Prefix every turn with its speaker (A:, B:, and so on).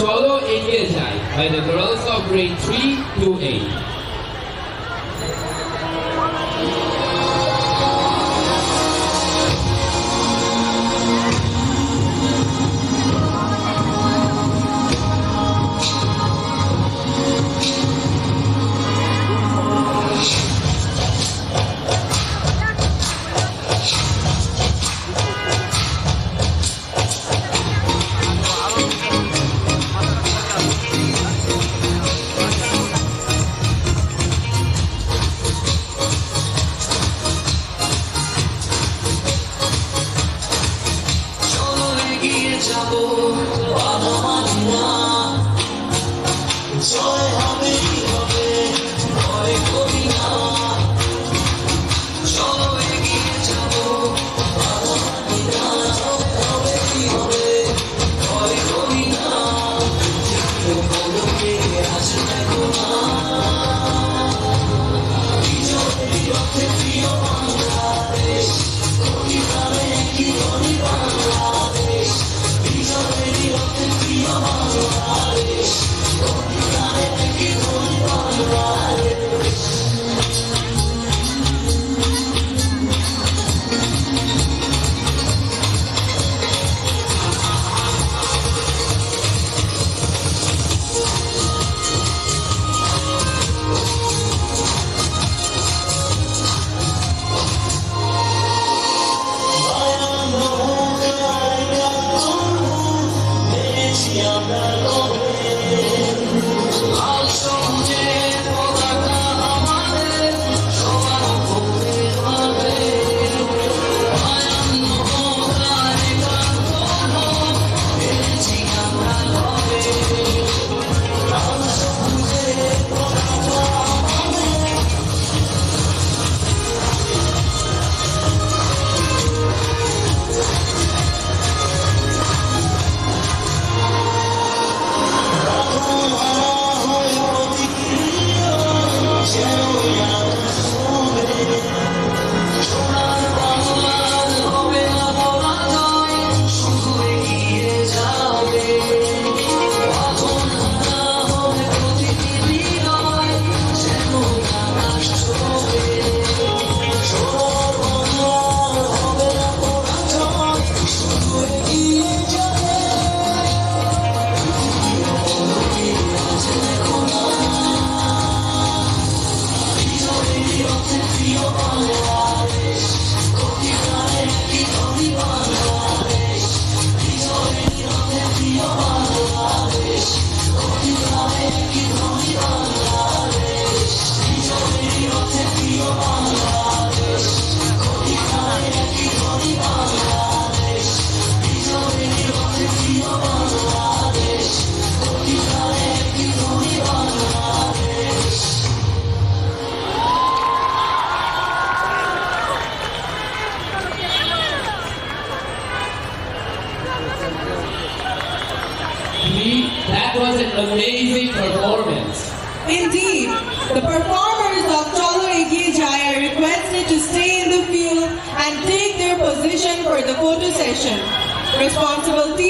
A: চলো এগিয়ে যাই by the girls of grade 3 to 8.
B: যাবো বাধা মানি না, জয় হবেই হবে, ভয় করি না। চলো এগিয়ে যাবো বাধা মানি না, জয় হবেই হবে, ভয় করি না। বলকে আজ দেখো না, বিজয়ের রথে প্রিয় বাংলাদেশ, কোটি প্রাণে কি ধনী Bangladesh.
A: That was an amazing performance.
C: Indeed, the performers of Chalo Egiye Jai are requested to stay in the field and take their position for the photo session. Responsible team.